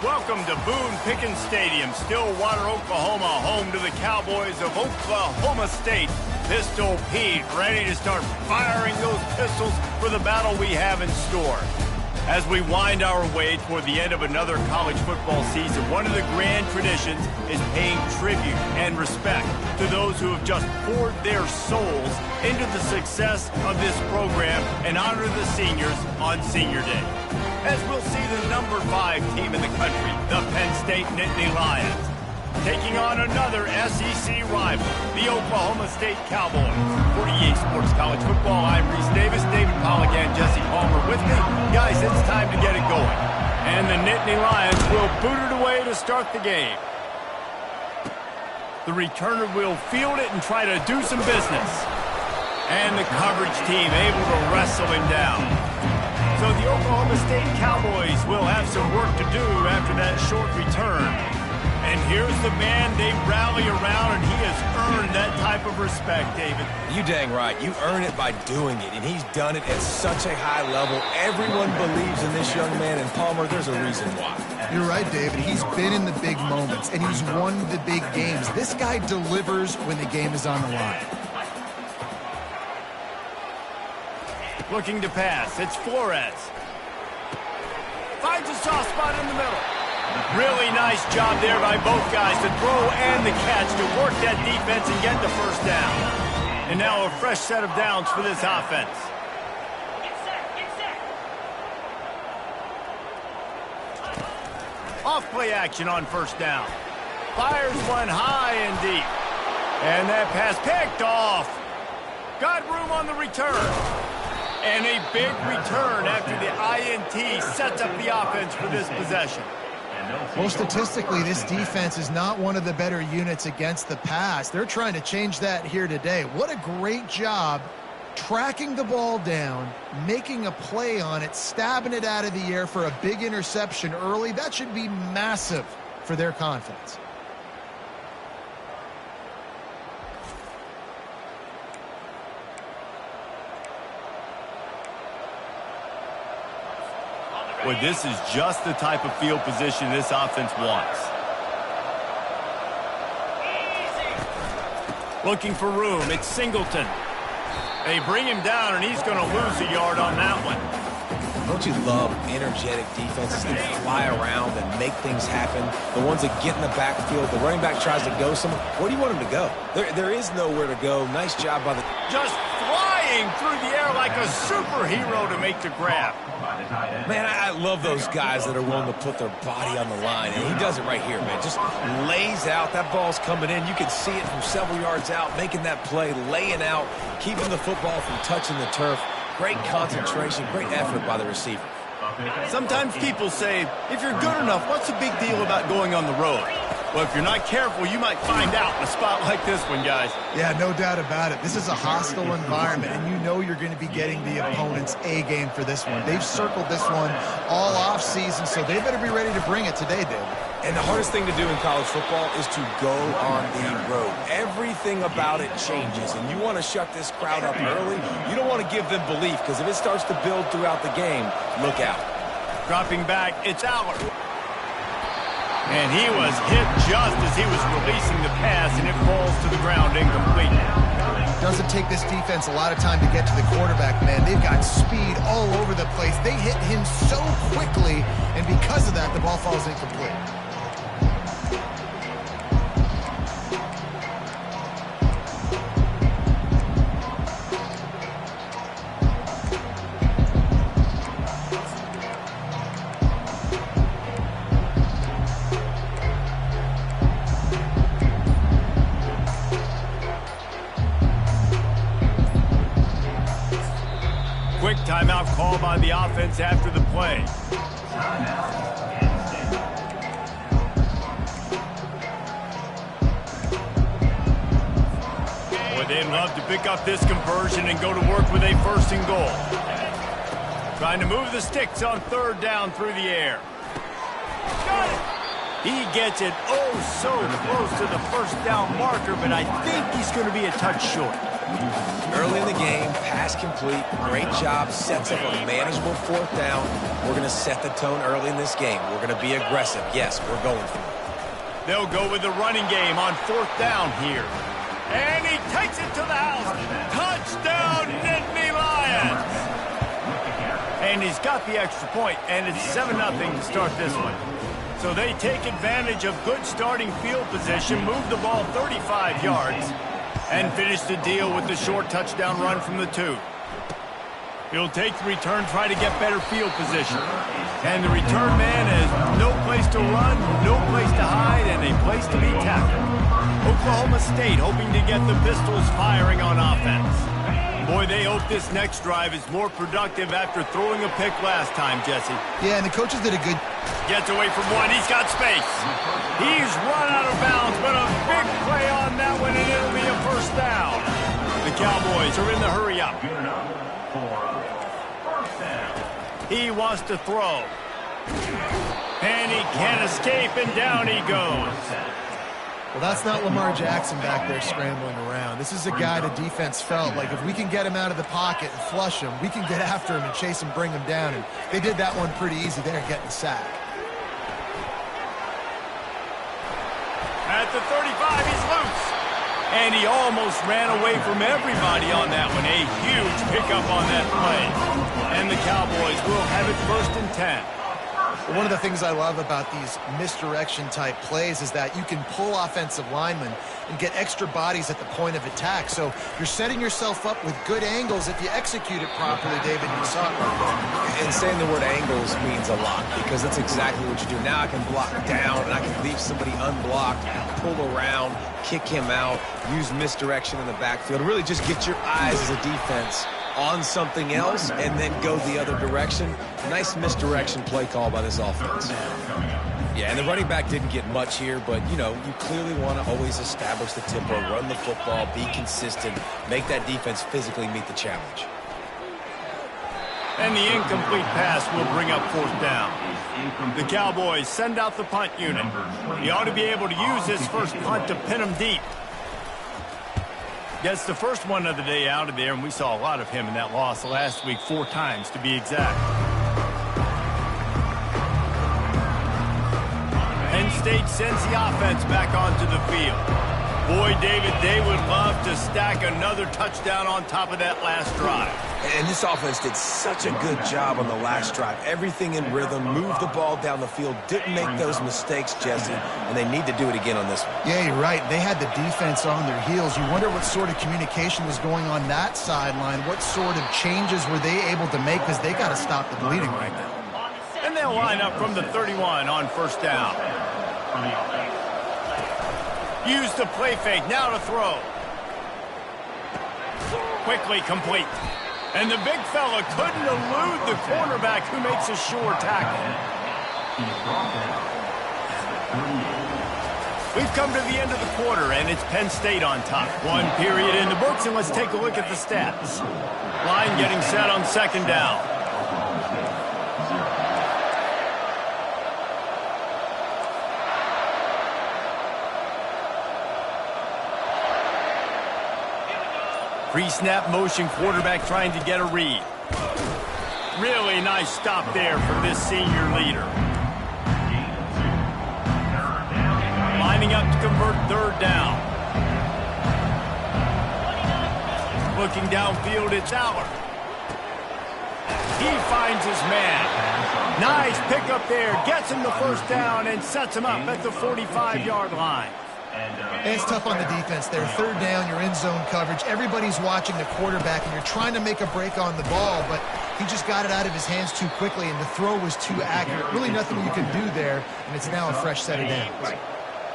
Welcome to Boone Pickens Stadium, Stillwater, Oklahoma, home to the Cowboys of Oklahoma State. Pistol Pete ready to start firing those pistols for the battle we have in store. As we wind our way toward the end of another college football season, one of the grand traditions is paying tribute and respect to those who have just poured their souls into the success of this program and honor the seniors on Senior Day. As we'll see the number 5 team in the country, the Penn State Nittany Lions, taking on another SEC rival, the Oklahoma State Cowboys. For EA Sports College Football, I'm Reese Davis, David Pollack, and Jesse Palmer with me. Guys, it's time to get it going. And the Nittany Lions will boot it away to start the game. The returner will field it and try to do some business. And the coverage team able to wrestle him down. So the Oklahoma State Cowboys will have some work to do after that short return. And here's the man they rally around, and he has earned that type of respect, David. You dang right. You earn it by doing it, and he's done it at such a high level. Everyone believes in this young man, and Palmer, there's a reason why. You're right, David. He's been in the big moments, and he's won the big games. This guy delivers when the game is on the line. Looking to pass. It's Flores. Finds a soft spot in the middle. Really nice job there by both guys to throw and the catch to work that defense and get the first down. And now a fresh set of downs for this offense. Off play action on first down. Fires one high and deep. And that pass picked off. Got room on the return. And a big return after the INT sets up the offense for this possession. Well, statistically, this defense is not one of the better units against the pass. They're trying to change that here today. What a great job tracking the ball down, making a play on it, stabbing it out of the air for a big interception early. That should be massive for their confidence. Boy, this is just the type of field position this offense wants. Looking for room. It's Singleton. They bring him down, and he's going to lose a yard on that one. Don't you love energetic defenses that fly around and make things happen? The ones that get in the backfield, the running back tries to go somewhere. Where do you want him to go? There is nowhere to go. Nice job by the... Just flying through the air like a superhero to make the grab. Man, I love those guys that are willing to put their body on the line, and he does it right here, man. Just lays out. That ball's coming in. You can see it from several yards out, making that play, laying out, keeping the football from touching the turf. Great concentration, great effort by the receiver. Sometimes people say, if you're good enough, what's the big deal about going on the road? Well, if you're not careful, you might find out in a spot like this one, guys. Yeah, no doubt about it. This is a hostile environment, and you know you're going to be getting the opponent's A game for this one. They've circled this one all off season, so they better be ready to bring it today, David. And the hardest thing to do in college football is to go on the road. Everything about it changes, and you want to shut this crowd up early. You don't want to give them belief, because if it starts to build throughout the game, look out. Dropping back, it's Aller. And he was hit just as he was releasing the pass, and it falls to the ground incomplete. Doesn't take this defense a lot of time to get to the quarterback, man. They've got speed all over the place. They hit him so quickly, and because of that, the ball falls incomplete. Quick timeout call by the offense after the play. Boy, they'd love to pick up this conversion and go to work with a 1st and goal. Trying to move the sticks on 3rd down through the air. Got it! He gets it oh so close to the 1st down marker, but I think he's going to be a touch short. Early in the game, pass complete, great job, sets up a manageable 4th down. We're going to set the tone early in this game. We're going to be aggressive. Yes, we're going for it. They'll go with the running game on 4th down here. And he takes it to the house. Touchdown, Nittany Lions! And he's got the extra point, and it's 7-0 to start this one. So they take advantage of good starting field position, move the ball 35 yards, and finish the deal with the short touchdown run from the 2. He'll take the return, try to get better field position. And the return man has no place to run, no place to hide, and a place to be tackled. Oklahoma State hoping to get the Pistols firing on offense. Boy, they hope this next drive is more productive after throwing a pick last time, Jesse. Yeah, and the coaches did a good... Gets away from one. He's got space. He's run out of bounds, but a big play on that one, and it'll be a 1st down. The Cowboys are in the hurry-up. He wants to throw. And he can't escape, and down he goes. Well, that's not Lamar Jackson back there scrambling around. This is a guy the defense felt like if we can get him out of the pocket and flush him, we can get after him and chase him, bring him down. And they did that one pretty easy there, getting the sack. At the 35, he's loose. And he almost ran away from everybody on that one. A huge pickup on that play. And the Cowboys will have it 1st and 10. One of the things I love about these misdirection-type plays is that you can pull offensive linemen and get extra bodies at the point of attack. So you're setting yourself up with good angles if you execute it properly, David. You saw it right there. And saying the word angles means a lot because that's exactly what you do. Now I can block down, and I can leave somebody unblocked, pull around, kick him out, use misdirection in the backfield. Really just get your eyes as a defense on something else and then go the other direction. Nice misdirection play call by this offense. Yeah, and the running back didn't get much here, but, you know, you clearly want to always establish the tempo, run the football, be consistent, make that defense physically meet the challenge. And the incomplete pass will bring up 4th down. The Cowboys send out the punt unit. He ought to be able to use his first punt to pin him deep. Gets the first one of the day out of there, and we saw a lot of him in that loss last week, 4 times to be exact. Penn State sends the offense back onto the field. Boy, David, they would love to stack another touchdown on top of that last drive. And this offense did such a good job on the last drive. Everything in rhythm, moved the ball down the field, didn't make those mistakes, Jesse, and they need to do it again on this one. Yeah, you're right. They had the defense on their heels. You wonder what sort of communication was going on that sideline. What sort of changes were they able to make because they got to stop the bleeding right now. And they'll line up from the 31 on 1st down. Use the play fake, now to throw. Quickly complete. And the big fella couldn't elude the cornerback who makes a sure tackle. We've come to the end of the quarter, and it's Penn State on top. 1 period in the books, and let's take a look at the stats. Line getting set on 2nd down. Pre-snap motion, quarterback trying to get a read. Really nice stop there from this senior leader. Lining up to convert 3rd down. Looking downfield, it's Aller. He finds his man. Nice pickup there, gets him the 1st down and sets him up at the 45-yard line. And it's tough on the defense there. 3rd down, you're in zone coverage. Everybody's watching the quarterback, and you're trying to make a break on the ball, but he just got it out of his hands too quickly, and the throw was too accurate. Really nothing you can do there, and it's now a fresh set of downs.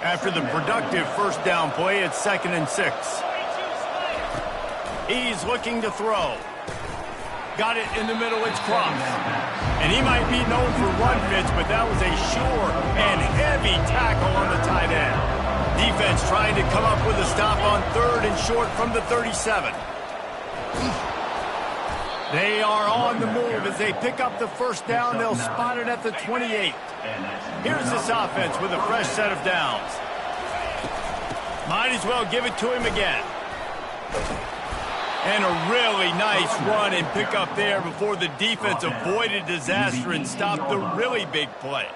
After the productive 1st down play, it's 2nd and 6. He's looking to throw. Got it in the middle, it's Cross. And he might be known for run fits, but that was a sure and heavy tackle on the tight end. Defense trying to come up with a stop on 3rd and short from the 37. They are on the move as they pick up the 1st down. They'll spot it at the 28. Here's this offense with a fresh set of downs. Might as well give it to him again. And a really nice run and pick up there before the defense avoided disaster and stopped the really big play.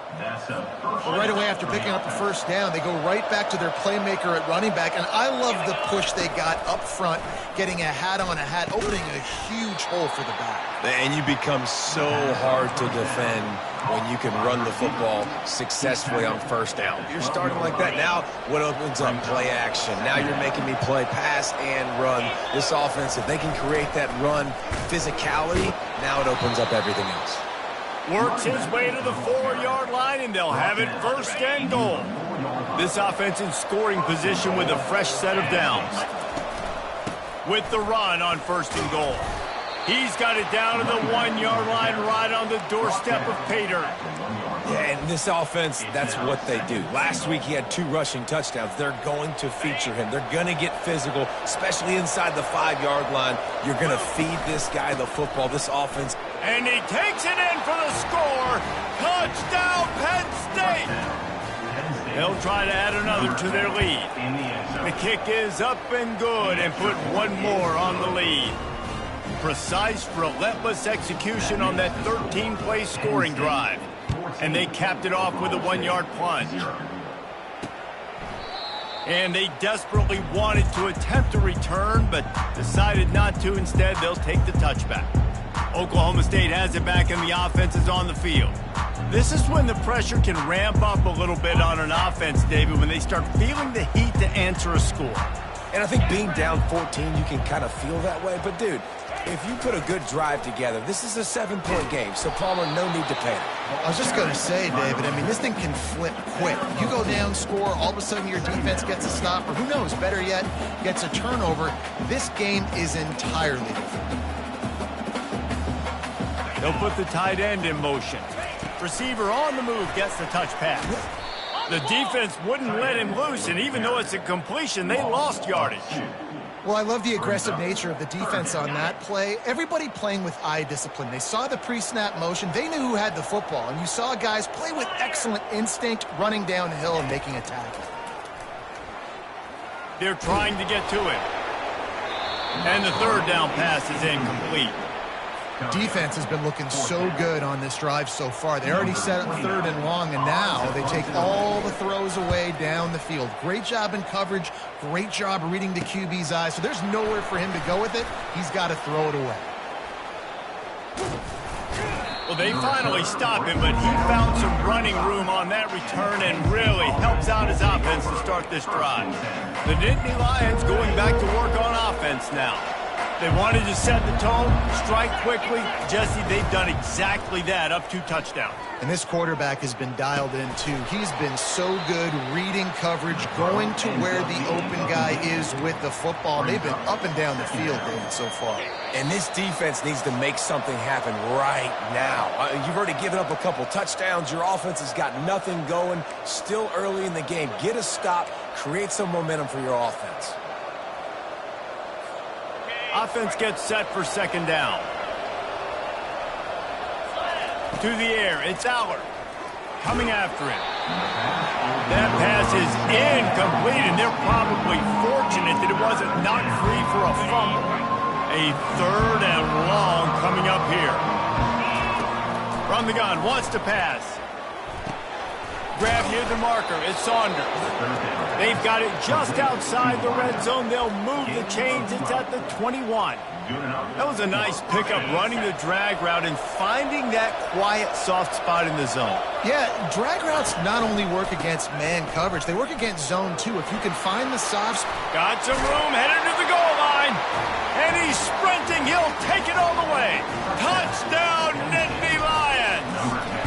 Well, right away after picking up the first down, they go right back to their playmaker at running back. And I love the push they got up front, getting a hat on a hat, opening a huge hole for the back. And you become so hard to defend when you can run the football successfully on first down. You're starting like that. Now what opens up? Play action. Now you're making me play pass and run. This offense, if they can create that run physicality, now it opens up everything else. Works his way to the 4-yard line, and they'll have it first and goal. This offense in scoring position with a fresh set of downs. With the run on first and goal. He's got it down to the 1-yard line right on the doorstep of pay dirt. Yeah, and this offense, that's what they do. Last week he had 2 rushing touchdowns. They're going to feature him. They're going to get physical, especially inside the 5-yard line. You're going to feed this guy the football, this offense. And he takes it in for the score. Touchdown, Penn State. They'll try to add another to their lead. The kick is up and good and put one more on the lead. Precise, relentless execution on that 13-play scoring drive. And they capped it off with a 1-yard plunge. And they desperately wanted to attempt a return, but decided not to. Instead, they'll take the touchback. Oklahoma State has it back, and the offense is on the field. This is when the pressure can ramp up a little bit on an offense, David, when they start feeling the heat to answer a score. And I think being down 14, you can kind of feel that way. But, dude, if you put a good drive together, this is a 7-point game, so Palmer, no need to panic. I was just going to say, David, I mean, this thing can flip quick. You go down, score, all of a sudden your defense gets a stop, or who knows, better yet, gets a turnover. This game is entirely different. They'll put the tight end in motion. Receiver on the move gets the touch pass. The defense wouldn't let him loose, and even though it's a completion, they lost yardage. Well, I love the aggressive nature of the defense on that play. Everybody playing with eye discipline. They saw the pre-snap motion. They knew who had the football, and you saw guys play with excellent instinct, running downhill and making a tackle. They're trying to get to it. And the third down pass is incomplete. Defense has been looking so good on this drive so far. They already set up 3rd and long, and now they take all the throws away down the field. Great job in coverage, great job reading the QB's eyes. So there's nowhere for him to go with it. He's got to throw it away. Well, they finally stop him, but he found some running room on that return and really helps out his offense to start this drive. The Nittany Lions going back to work on offense now. They wanted to set the tone, strike quickly. Jesse, they've done exactly that, up 2 touchdowns. And this quarterback has been dialed in, too. He's been so good reading coverage, going to where the open guy is with the football. They've been up and down the field, David, so far. And this defense needs to make something happen right now. You've already given up a couple touchdowns. Your offense has got nothing going. Still early in the game. Get a stop. Create some momentum for your offense. Offense gets set for 2nd down. To the air, it's Allard. Coming after it. That pass is incomplete, and they're probably fortunate that it wasn't knocked free for a fumble. A 3rd and long coming up here. From the gun, wants to pass. Grab near the marker, it's Saunders. They've got it just outside the red zone. They'll move the chains. It's at the 21. That was a nice pickup, running the drag route and finding that quiet, soft spot in the zone. Yeah, drag routes not only work against man coverage, they work against zone, too. If you can find the soft spot. Got some room, headed to the goal line. And he's sprinting. He'll take it all the way. Touchdown, Nittany Lions.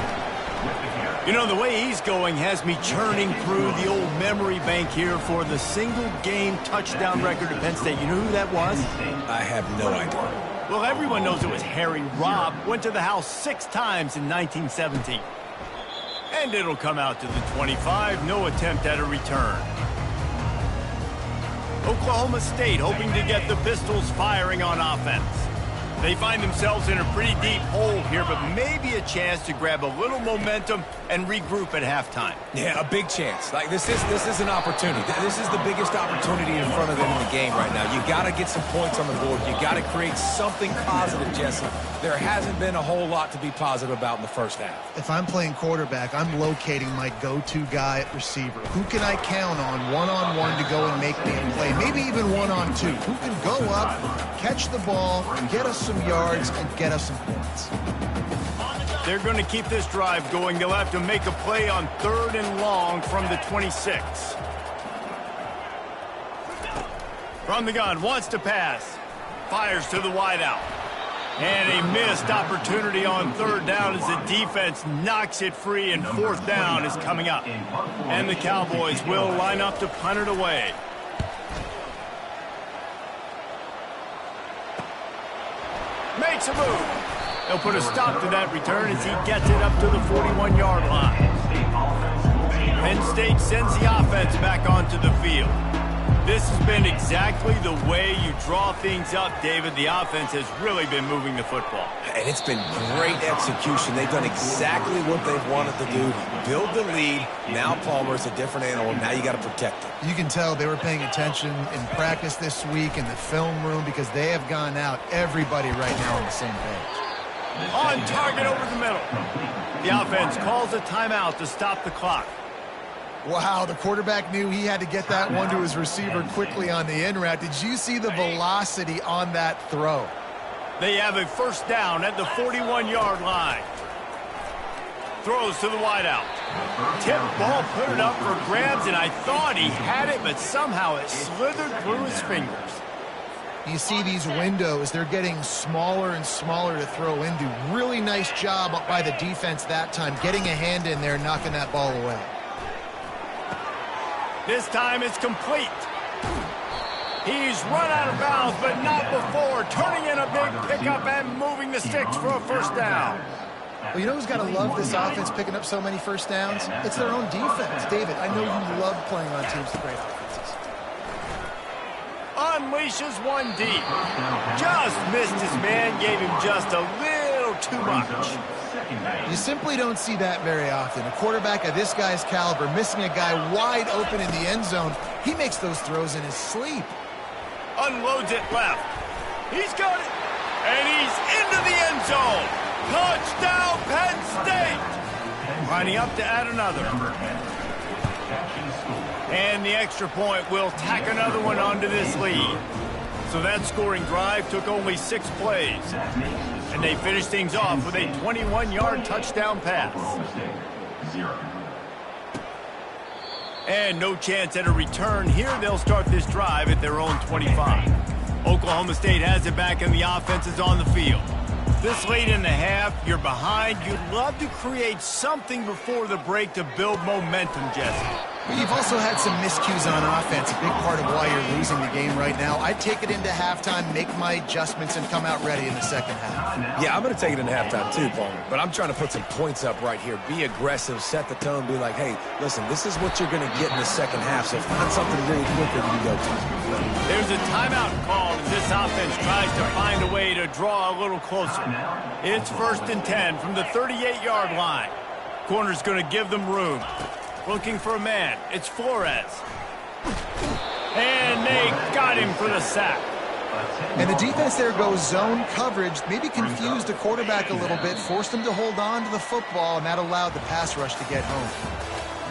You know, the way he's going has me churning through the old memory bank here for the single-game touchdown record at Penn State. You know who that was? I have no idea. Well, everyone knows it was Harry Robb. Went to the house 6 times in 1917. And it'll come out to the 25. No attempt at a return. Oklahoma State hoping to get the Pistols firing on offense. They find themselves in a pretty deep hole here, but maybe a chance to grab a little momentum and regroup at halftime. Yeah, a big chance. Like, this is an opportunity. This is the biggest opportunity in front of them in the game right now. You got to get some points on the board. You got to create something positive, Jesse. There hasn't been a whole lot to be positive about in the first half. If I'm playing quarterback, I'm locating my go-to guy at receiver. Who can I count on one-on-one to go and make me a play? Maybe even one-on-two. Who can go up, catch the ball, get us some yards, and get us some points. They're going to keep this drive going. They'll have to make a play on 3rd and long from the 26. From the gun, wants to pass. Fires to the wideout. And a missed opportunity on 3rd down as the defense knocks it free, and 4th down is coming up. And the Cowboys will line up to punt it away. Makes a move. They'll put a stop to that return as he gets it up to the 41-yard line. Penn State sends the offense back onto the field. This has been exactly the way you draw things up, David. The offense has really been moving the football. And it's been great execution. They've done exactly what they've wanted to do. Build the lead. Now Palmer's a different animal. Now you got to protect it. You can tell they were paying attention in practice this week in the film room because they have gone out, everybody right now on the same page. On target over the middle. The offense calls a timeout to stop the clock. Wow, the quarterback knew he had to get that one to his receiver quickly on the in route. Did you see the velocity on that throw? They have a 1st down at the 41-yard line. Throws to the wideout. Tip ball, put it up for grabs, and I thought he had it, but somehow it slithered through his fingers. You see these windows, they're getting smaller and smaller to throw into. Really nice job by the defense that time, getting a hand in there, knocking that ball away. This time it's complete. He's run out of bounds, but not before. Turning in a big pickup and moving the sticks for a 1st down. Well, you know who's got to love this offense picking up so many 1st downs? It's their own defense. David, I know you love playing on teams with great offenses. Unleashes one deep. Just missed his man, gave him just a little too much. You simply don't see that very often. A quarterback of this guy's caliber missing a guy wide open in the end zone. He makes those throws in his sleep. Unloads it left. He's got it. And he's into the end zone. Touchdown, Penn State. Lining up to add another. And the extra point will tack another one onto this lead. So that scoring drive took only 6 plays. And they finished things off with a 21-yard touchdown pass. And no chance at a return here. They'll start this drive at their own 25. Oklahoma State has it back and the offense is on the field. This late in the half, you're behind. You'd love to create something before the break to build momentum, Jesse. You've also had some miscues on offense, a big part of why you're losing the game right now. I'd take it into halftime, make my adjustments, and come out ready in the 2nd half. Yeah, I'm going to take it into halftime too, Palmer. But I'm trying to put some points up right here. Be aggressive, set the tone, be like, hey, listen, this is what you're going to get in the 2nd half, so find something really quick that you can go to. There's a timeout called as this offense tries to find a way to draw a little closer. It's 1st and 10 from the 38-yard line. Corner's going to give them room. Looking for a man. It's Flores. And they got him for the sack. And the defense there goes zone coverage, maybe confused the quarterback a little bit, forced him to hold on to the football, and that allowed the pass rush to get home.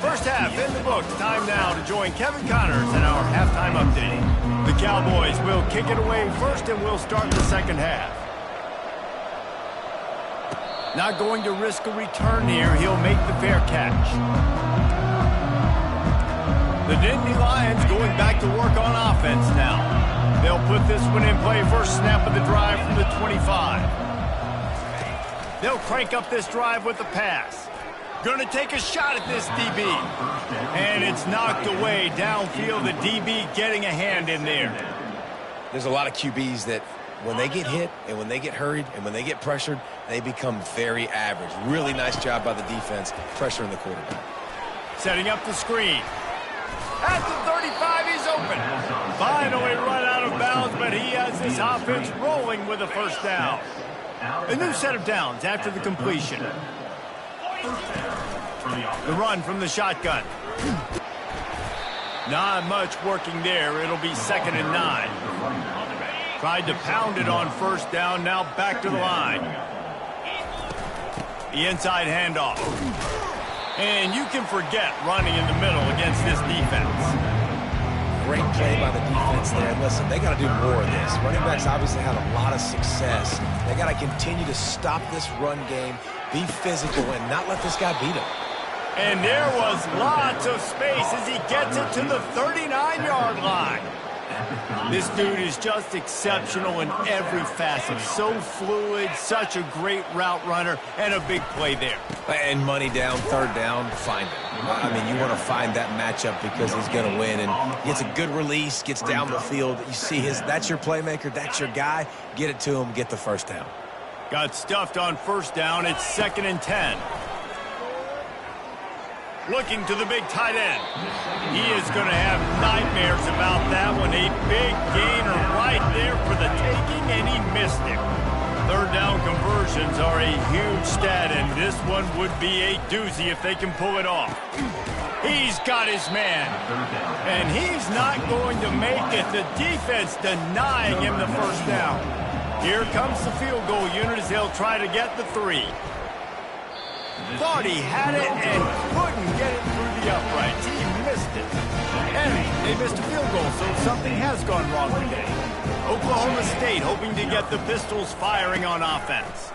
1st half in the books. Time now to join Kevin Connors in our halftime update. The Cowboys will kick it away first, and we'll start the 2nd half. Not going to risk a return here. He'll make the fair catch. The Nittany Lions going back to work on offense now. They'll put this one in play. First snap of the drive from the 25. They'll crank up this drive with the pass. Going to take a shot at this DB. And it's knocked away downfield. The DB getting a hand in there. There's a lot of QBs that when they get hit and when they get hurried and when they get pressured, they become very average. Really nice job by the defense pressuring the quarterback. Setting up the screen. At the 35, he's open. Finally run out of bounds. downs, but he has this offense rolling with a first down. A new set of downs after the completion. The run from the shotgun. Not much working there. It'll be 2nd and 9. Tried to pound it on first down, now back to the line. The inside handoff. And you can forget running in the middle against this defense. Great play by the defense there. And listen, they got to do more of this. Running backs obviously had a lot of success. They got to continue to stop this run game, be physical, and not let this guy beat him. And there was lots of space as he gets it to the 39-yard line. This dude is just exceptional in every facet. So fluid, such a great route runner, and a big play there. And money down, 3rd down, find him. I mean, you want to find that matchup because he's going to win. And gets a good release, gets down the field. You see that's your playmaker, that's your guy. Get it to him, get the first down. Got stuffed on first down. It's 2nd and 10. Looking to the big tight end. He is going to have nightmares about that one. A big gainer right there for the taking, and he missed it. 3rd down conversions are a huge stat, and this one would be a doozy if they can pull it off. He's got his man, and he's not going to make it. The defense denying him the first down. Here comes the field goal unit as they'll try to get the 3. Thought he had it and couldn't get it through the uprights. He missed it. And they missed a field goal, so something has gone wrong today. Oklahoma State hoping to get the Pistols firing on offense.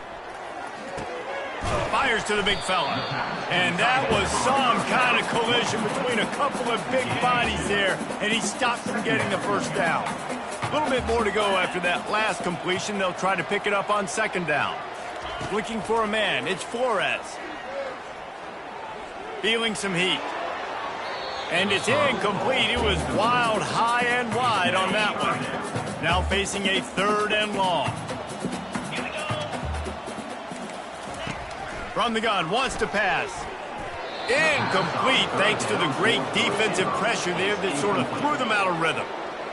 Fires to the big fella. And that was some kind of collision between a couple of big bodies there, and he stopped from getting the first down. A little bit more to go after that last completion. They'll try to pick it up on 2nd down. Looking for a man. It's Flores. Feeling some heat. And it's incomplete. It was wild, high and wide on that one. Now facing a 3rd and long. From the gun, wants to pass. Incomplete thanks to the great defensive pressure there that sort of threw them out of rhythm.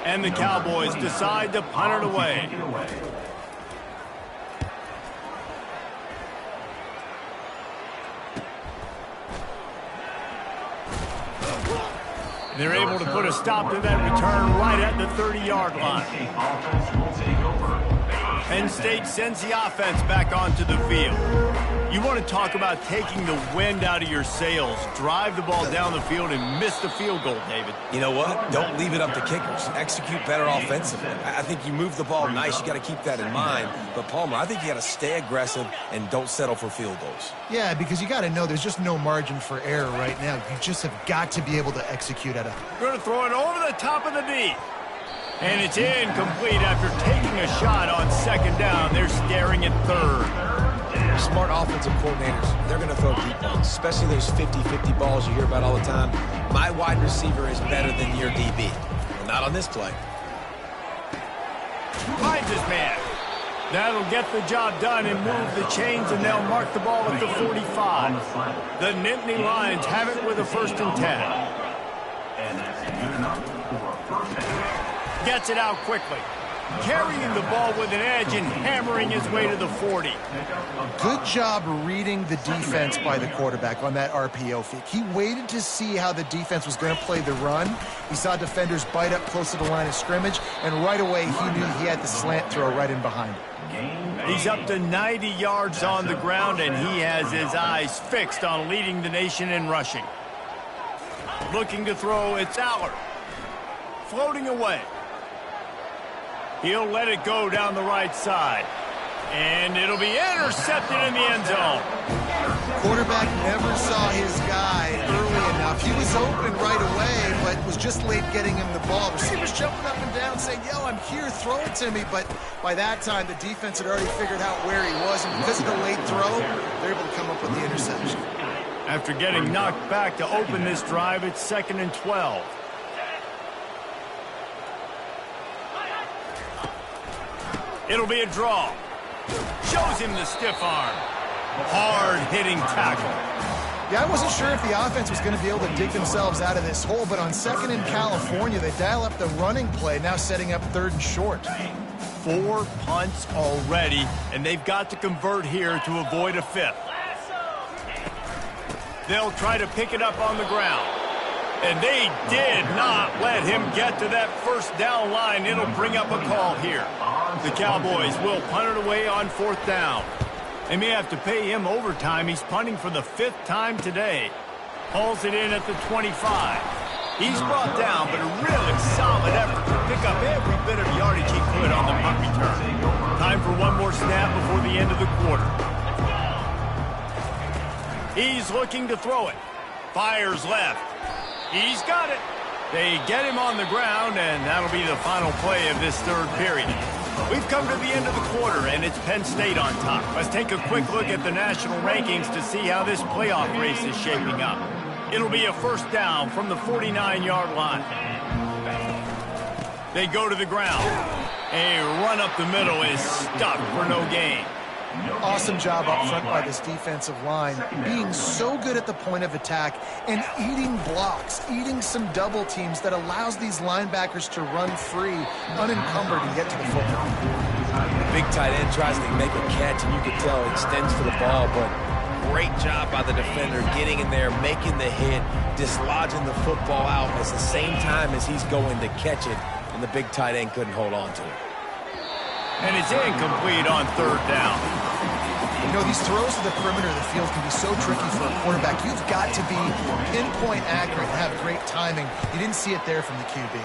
And the Cowboys decide to punt it away. They're able to put a stop to that return right at the 30-yard line. Penn State sends the offense back onto the field. You want to talk about taking the wind out of your sails. Drive the ball down the field and miss the field goal, David. You know what? Don't leave it up to kickers. Execute better offensively. I think you move the ball nice. You got to keep that in mind. But, Palmer, I think you got to stay aggressive and don't settle for field goals. Yeah, because you got to know there's just no margin for error right now. You just have got to be able to execute at a... Going to throw it over the top of the knee. And it's incomplete after taking a shot on 2nd down. They're staring at 3rd. Smart offensive coordinators, they're going to throw deep balls, especially those 50-50 balls you hear about all the time. My wide receiver is better than your DB. Well, not on this play. Finds his man. That'll get the job done and move the chains, and they'll mark the ball at the 45. The Nittany Lions have it with a 1st and 10. Gets it out quickly. Carrying the ball with an edge and hammering his way to the 40. Good job reading the defense by the quarterback on that RPO fake. He waited to see how the defense was going to play the run. He saw defenders bite up close to the line of scrimmage, and right away he knew he had the slant throw right in behind him. He's up to 90 yards on the ground, and he has his eyes fixed on leading the nation in rushing. Looking to throw, it's Allard. Floating away. He'll let it go down the right side. And it'll be intercepted in the end zone. Quarterback never saw his guy early enough. He was open right away, but was just late getting him the ball. Receivers jumping up and down saying, yo, I'm here, throw it to me. But by that time, the defense had already figured out where he was. And because of the late throw, they're able to come up with the interception. After getting knocked back to open this drive, it's 2nd and 12. It'll be a draw. Shows him the stiff arm. Hard-hitting tackle. Yeah, I wasn't sure if the offense was going to be able to dig themselves out of this hole, but on 2nd and California, they dial up the running play, now setting up 3rd and short. 4 punts already, and they've got to convert here to avoid a 5th. They'll try to pick it up on the ground. And they did not let him get to that 1st down line. It'll bring up a call here. The Cowboys will punt it away on 4th down. They may have to pay him overtime. He's punting for the 5th time today. Hauls it in at the 25. He's brought down, but a really solid effort to pick up every bit of yardage he could on the punt return. Time for one more snap before the end of the quarter. He's looking to throw it. Fires left. He's got it. They get him on the ground, and that'll be the final play of this 3rd period. We've come to the end of the quarter, and it's Penn State on top. Let's take a quick look at the national rankings to see how this playoff race is shaping up. It'll be a 1st down from the 49-yard line. They go to the ground. A run up the middle is stuck for no gain. Awesome job up front by this defensive line, being so good at the point of attack and eating blocks, eating some double teams that allows these linebackers to run free, unencumbered, and get to the football. Big tight end tries to make a catch, and you can tell he extends for the ball, but great job by the defender getting in there, making the hit, dislodging the football out at the same time as he's going to catch it, and the big tight end couldn't hold on to it. And it's incomplete on 3rd down. You know, these throws to the perimeter of the field can be so tricky for a quarterback. You've got to be pinpoint accurate and have great timing. You didn't see it there from the QB.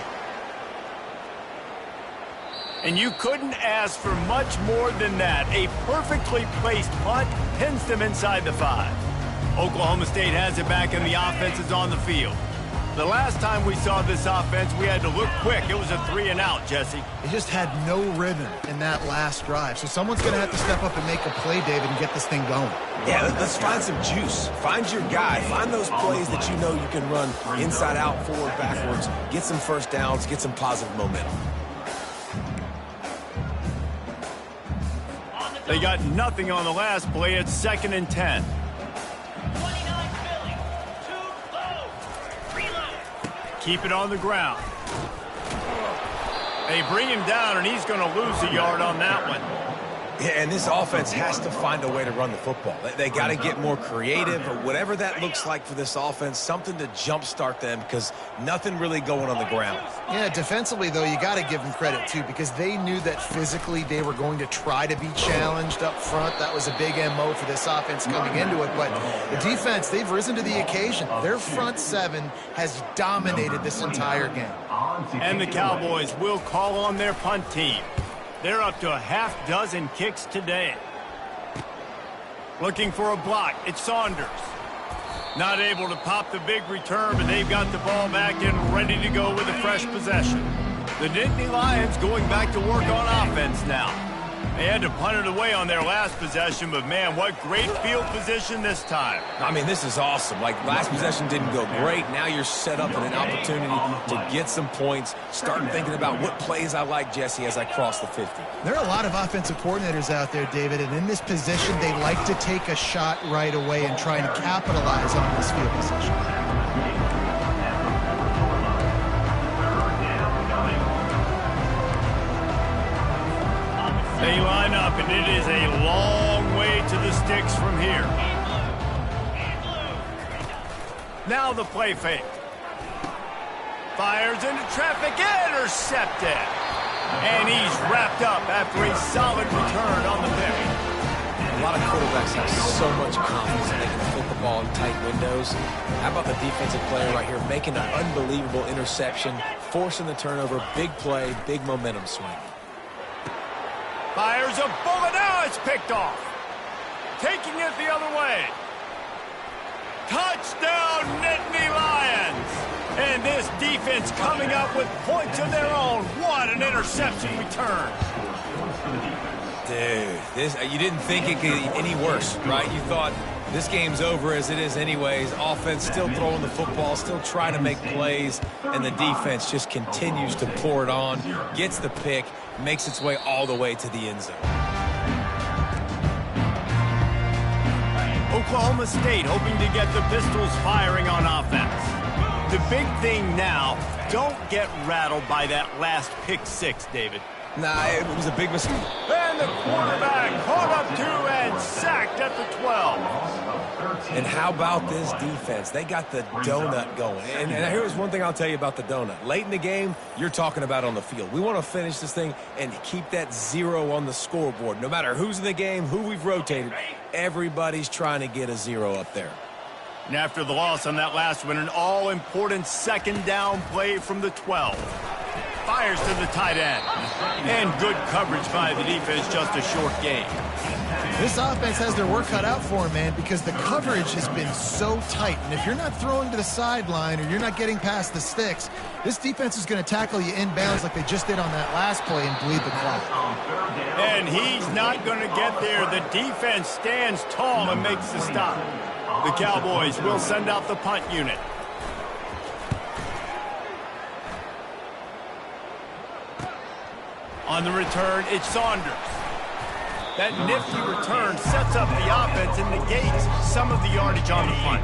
And you couldn't ask for much more than that. A perfectly placed punt pins them inside the 5. Oklahoma State has it back, and the offense is on the field. The last time we saw this offense, we had to look quick. It was a 3-and-out, Jesse. They just had no rhythm in that last drive. So someone's going to have to step up and make a play, David, and get this thing going. Yeah, let's find some juice. Find your guy. Find those plays that you know you can run inside out, forward, backwards. Get some 1st downs. Get some positive momentum. They got nothing on the last play. It's 2nd and 10. Keep it on the ground. They bring him down, and he's going to lose a yard on that one. Yeah, and this offense has to find a way to run the football. They got to get more creative, or whatever that looks like for this offense, something to jumpstart them, because nothing really going on the ground. Yeah, defensively, though, you got to give them credit, too, because they knew that physically they were going to try to be challenged up front. That was a big MO for this offense coming into it. But the defense, they've risen to the occasion. Their front 7 has dominated this entire game. And the Cowboys will call on their punt team. They're up to a half-dozen kicks today. Looking for a block. It's Saunders. Not able to pop the big return, but they've got the ball back and ready to go with a fresh possession. The Nittany Lions going back to work on offense now. They had to punt it away on their last possession, but, man, what great field position this time. I mean, this is awesome. Like, last possession didn't go great. Now you're set up in an opportunity to get some points. Start thinking about what plays I like, Jesse, as I cross the 50. There are a lot of offensive coordinators out there, David, and in this position, they like to take a shot right away and try and capitalize on this field position. They line up, and it is a long way to the sticks from here. Now the play fake. Fires into traffic, intercepted. And he's wrapped up after a solid return on the pick. A lot of quarterbacks have so much confidence that they can fit the ball in tight windows. How about the defensive player right here making an unbelievable interception, forcing the turnover, big play, big momentum swing. Fires a bullet. Now it's picked off. Taking it the other way. Touchdown, Nittany Lions. And this defense coming up with points of their own. What an interception return. Dude, you didn't think it could get any worse, right? You thought this game's over as it is anyways. Offense still throwing the football, still trying to make plays, and the defense just continues to pour it on, gets the pick, makes its way all the way to the end zone. Oklahoma State hoping to get the Pistols firing on offense. The big thing now, don't get rattled by that last pick six, David. Nah, it was a big mistake. And the quarterback caught up to and sacked at the 12. And how about this defense? They got the donut going. And here's one thing I'll tell you about the donut. Late in the game, you're talking about on the field. We want to finish this thing and keep that 0 on the scoreboard. No matter who's in the game, who we've rotated, everybody's trying to get a 0 up there. And after the loss on that last one, an all-important second down play from the 12. Fires to the tight end. And good coverage by the defense, just a short game. This offense has their work cut out for them, man, because the coverage has been so tight. And if you're not throwing to the sideline or you're not getting past the sticks, this defense is going to tackle you inbounds like they just did on that last play and bleed the clock. And he's not going to get there. The defense stands tall and makes the stop. The Cowboys will send out the punt unit. On the return, it's Saunders. That nifty return sets up the offense and negates some of the yardage on the punt.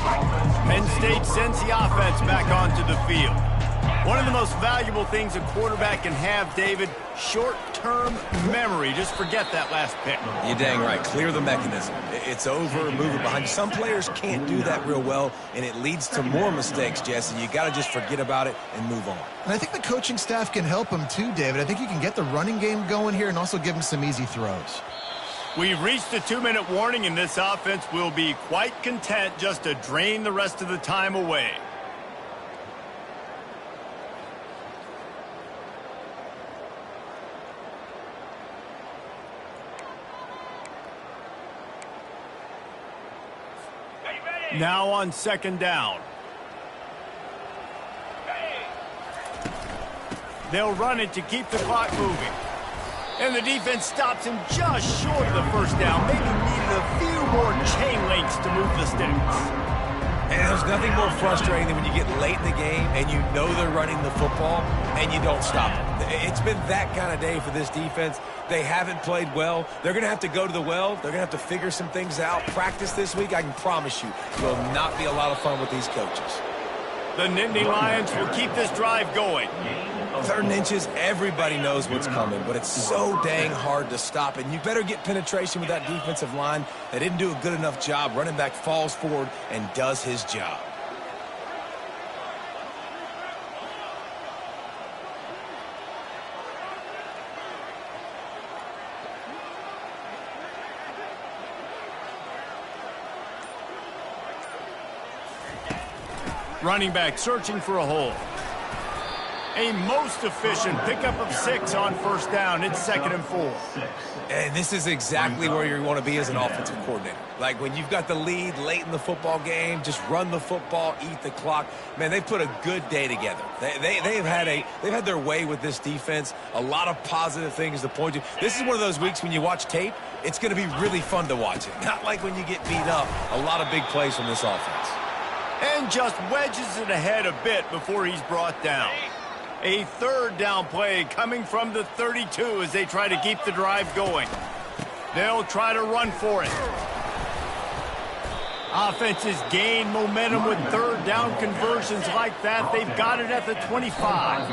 Penn State sends the offense back onto the field. One of the most valuable things a quarterback can have, David, short-term memory. Just forget that last pick. You're dang right. Clear the mechanism. It's over, move it behind you. Some players can't do that real well, and it leads to more mistakes, Jesse. You got to just forget about it and move on. And I think the coaching staff can help him too, David. I think you can get the running game going here and also give him some easy throws. We've reached the 2-minute warning, and this offense will be quite content just to drain the rest of the time away. Now on second down. They'll run it to keep the clock moving. And the defense stops him just short of the first down. Maybe needed a few more chain links to move the sticks. And there's nothing more frustrating than when you get late in the game and you know they're running the football and you don't stop it. It's been that kind of day for this defense. They haven't played well. They're going to have to go to the well. They're going to have to figure some things out. Practice this week, I can promise you, will not be a lot of fun with these coaches. The Nittany Lions will keep this drive going. 3rd and inches, everybody knows what's coming, but it's so dang hard to stop. And you better get penetration with that defensive line. They didn't do a good enough job. Running back falls forward and does his job. Running back searching for a hole. A most efficient pickup of 6 on first down. It's 2nd and 4. And this is exactly where you want to be as an offensive coordinator. Like when you've got the lead late in the football game, just run the football, eat the clock. Man, they've put a good day together. They've had their way with this defense. A lot of positive things to point to. This is one of those weeks when you watch tape, it's going to be really fun to watch it. Not like when you get beat up. A lot of big plays from this offense. And just wedges it ahead a bit before he's brought down. A 3rd down play coming from the 32 as they try to keep the drive going. They'll try to run for it. Offenses gain momentum with 3rd down conversions like that. They've got it at the 25.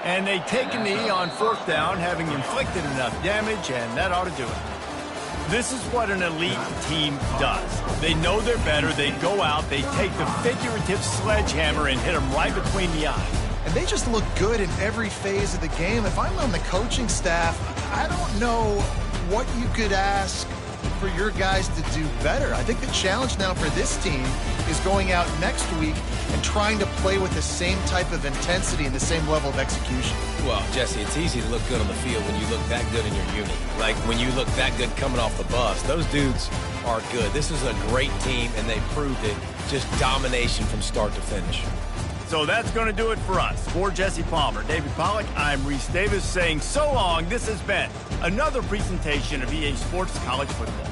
And they take a knee on 4th down, having inflicted enough damage, and that ought to do it. This is what an elite team does. They know they're better. They go out, they take the figurative sledgehammer and hit them right between the eyes. And they just look good in every phase of the game. If I'm on the coaching staff, I don't know what you could ask for your guys to do better. I think the challenge now for this team is going out next week and trying to play with the same type of intensity and the same level of execution. Well, Jesse, it's easy to look good on the field when you look that good in your unit. Like when you look that good coming off the bus. Those dudes are good. This is a great team, and they proved it. Just domination from start to finish. So that's going to do it for us. For Jesse Palmer, David Pollack, I'm Reese Davis saying so long. This has been another presentation of EA Sports College Football.